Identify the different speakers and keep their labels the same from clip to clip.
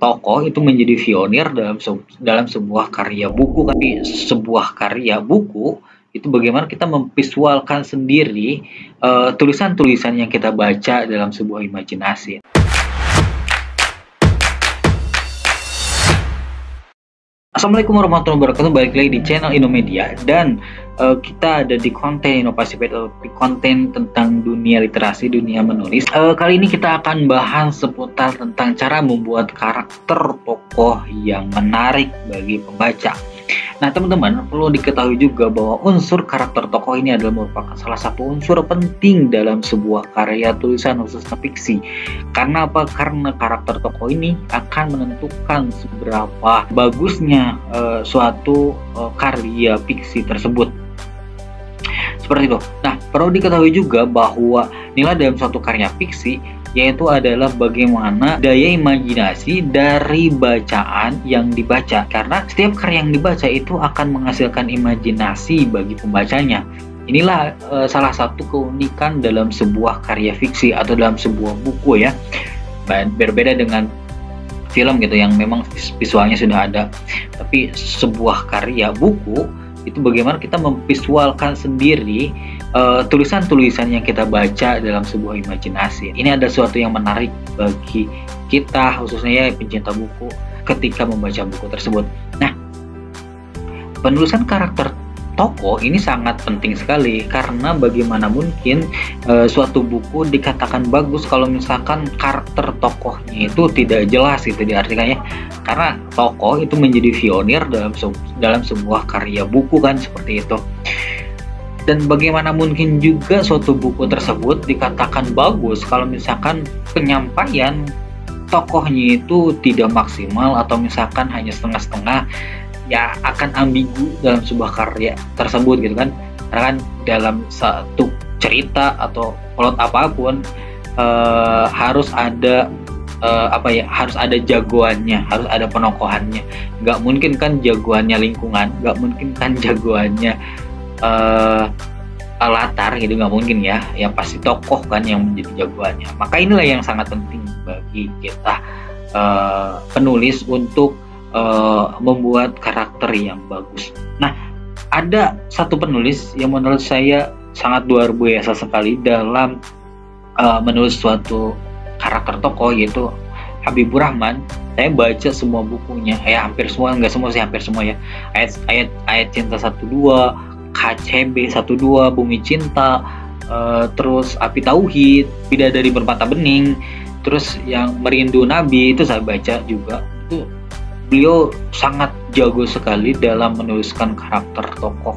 Speaker 1: tokoh itu menjadi pionir dalam sebuah karya buku. Tapi sebuah karya buku itu bagaimana kita memvisualkan sendiri tulisan-tulisan yang kita baca dalam sebuah imajinasi. Assalamualaikum warahmatullahi wabarakatuh. Balik lagi di channel Indomedia, dan kita ada di konten inovasi di konten tentang dunia literasi, dunia menulis. Kali ini kita akan bahas seputar tentang cara membuat karakter tokoh yang menarik bagi pembaca. Nah teman-teman, perlu diketahui juga bahwa unsur karakter tokoh ini adalah merupakan salah satu unsur penting dalam sebuah karya tulisan khususnya fiksi. Karena apa? Karena karakter tokoh ini akan menentukan seberapa bagusnya suatu karya fiksi tersebut. Seperti itu. Nah, perlu diketahui juga bahwa nilai dalam suatu karya fiksi yaitu adalah bagaimana daya imajinasi dari bacaan yang dibaca. Karena setiap karya yang dibaca itu akan menghasilkan imajinasi bagi pembacanya. Inilah salah satu keunikan dalam sebuah karya fiksi atau dalam sebuah buku ya. Berbeda dengan film gitu yang memang visualnya sudah ada. Tapi sebuah karya buku itu bagaimana kita memvisualkan sendiri tulisan-tulisan yang kita baca dalam sebuah imajinasi. Ini ada sesuatu yang menarik bagi kita, khususnya ya pencinta buku, ketika membaca buku tersebut. Nah, penulisan karakter tokoh ini sangat penting sekali, karena bagaimana mungkin suatu buku dikatakan bagus kalau misalkan karakter tokohnya itu tidak jelas gitu diartikannya. Karena tokoh itu menjadi pionir dalam sebuah karya buku kan, seperti itu. Dan bagaimana mungkin juga suatu buku tersebut dikatakan bagus kalau misalkan penyampaian tokohnya itu tidak maksimal atau misalkan hanya setengah-setengah, ya akan ambigu dalam sebuah karya tersebut gitu kan. Karena kan dalam satu cerita atau plot apapun harus ada harus ada jagoannya, harus ada penokohannya. Nggak mungkin kan jagoannya lingkungan, nggak mungkin kan jagoannya latar gitu, nggak mungkin ya. Yang pasti tokoh kan yang menjadi jagoannya. Maka inilah yang sangat penting bagi kita penulis untuk membuat karakter yang bagus. Nah, ada satu penulis yang menurut saya sangat luar biasa sekali dalam menulis suatu karakter tokoh, yaitu Habibur Rahman. Saya baca semua bukunya, hampir semua, nggak semua sih, hampir semua ya. Ayat Cinta 1-2, KCB 1-2, Bumi Cinta, terus Api Tauhid, Bidadari Bermata Bening, terus yang Merindu Nabi itu saya baca juga. Itu beliau sangat jago sekali dalam menuliskan karakter tokoh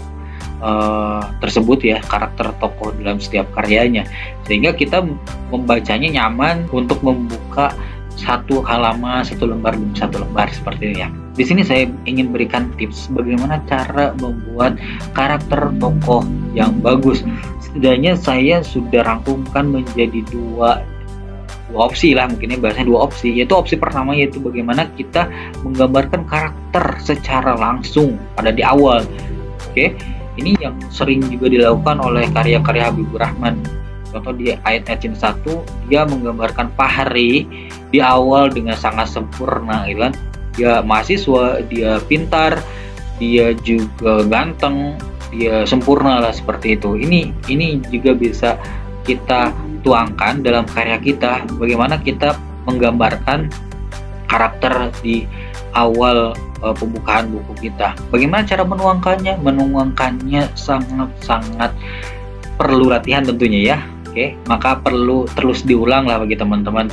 Speaker 1: tersebut ya, karakter tokoh dalam setiap karyanya, sehingga kita membacanya nyaman untuk membuka satu halaman, satu lembar demi satu lembar, seperti itu ya. Di sini saya ingin berikan tips bagaimana cara membuat karakter tokoh yang bagus. Setidaknya saya sudah rangkumkan menjadi dua opsi lah, mungkinnya bahasanya dua opsi. Yaitu opsi pertama, yaitu bagaimana kita menggambarkan karakter secara langsung pada di awal. Oke, ini yang sering juga dilakukan oleh karya-karya Habibur Rahman. Contoh di ayat Cinta 1, dia menggambarkan Fahri di awal dengan sangat sempurna, gitu kan. Dia mahasiswa, dia pintar, dia juga ganteng, dia sempurna lah, seperti itu. Ini juga bisa kita tuangkan dalam karya kita, bagaimana kita menggambarkan karakter di awal pembukaan buku kita. Bagaimana cara menuangkannya? Menuangkannya sangat-sangat perlu latihan tentunya ya. Oke, maka perlu terus diulang lah bagi teman-teman.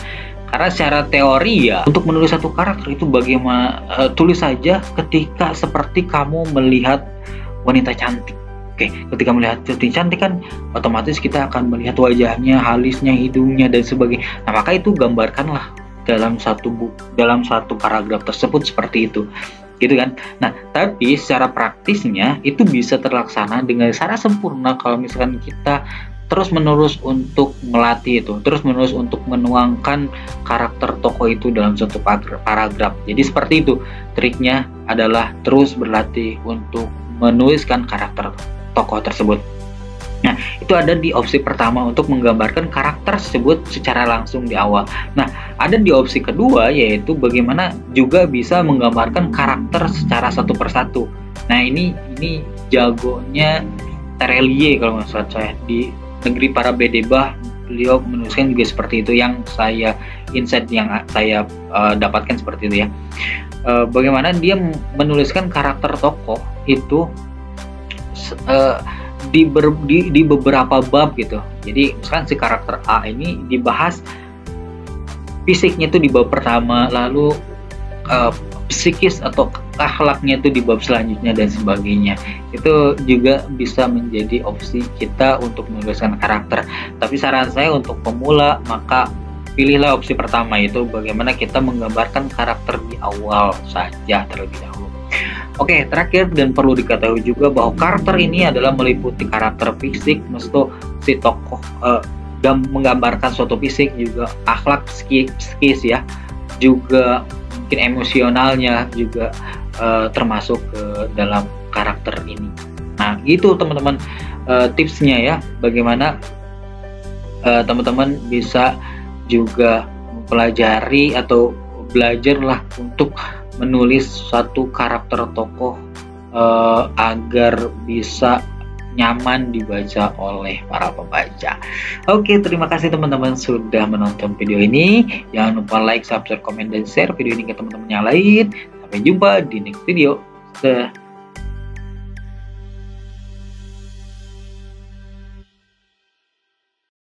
Speaker 1: Karena secara teori ya, untuk menulis satu karakter itu bagaimana tulis saja ketika seperti kamu melihat wanita cantik. Oke, ketika melihat cantik kan otomatis kita akan melihat wajahnya, alisnya, hidungnya dan sebagainya. Nah, maka itu gambarkanlah dalam satu paragraf tersebut seperti itu. Gitu kan. Nah, tapi secara praktisnya itu bisa terlaksana dengan cara sempurna kalau misalkan kita terus-menerus untuk melatih itu, terus-menerus untuk menuangkan karakter tokoh itu dalam suatu paragraf. Jadi seperti itu, triknya adalah terus berlatih untuk menuliskan karakter tokoh tersebut. Nah, itu ada di opsi pertama untuk menggambarkan karakter tersebut secara langsung di awal. Nah, ada di opsi kedua, yaitu bagaimana juga bisa menggambarkan karakter secara satu persatu. Nah, ini jagonya Terelie kalau nggak salah saya, di Negeri Para Bedebah. Beliau menuliskan juga seperti itu, yang saya insight yang saya dapatkan seperti itu ya. Bagaimana dia menuliskan karakter tokoh itu di beberapa bab gitu. Jadi misalkan si karakter A ini dibahas fisiknya itu di bab pertama, lalu psikis atau akhlaknya itu di bab selanjutnya dan sebagainya. Itu juga bisa menjadi opsi kita untuk menuliskan karakter. Tapi saran saya untuk pemula, maka pilihlah opsi pertama, itu bagaimana kita menggambarkan karakter di awal saja terlebih dahulu. Oke, terakhir dan perlu diketahui juga bahwa karakter ini adalah meliputi karakter fisik, maksudnya si tokoh dan menggambarkan suatu fisik, juga akhlak, psikis ya, juga mungkin emosionalnya juga termasuk ke dalam karakter ini. Nah, gitu teman-teman tipsnya ya, bagaimana teman-teman bisa juga mempelajari atau belajarlah untuk menulis suatu karakter tokoh agar bisa nyaman dibaca oleh para pembaca. Oke, terima kasih teman-teman sudah menonton video ini. Jangan lupa like, subscribe, komen, dan share video ini ke teman-teman yang lain. Sampai jumpa di next video.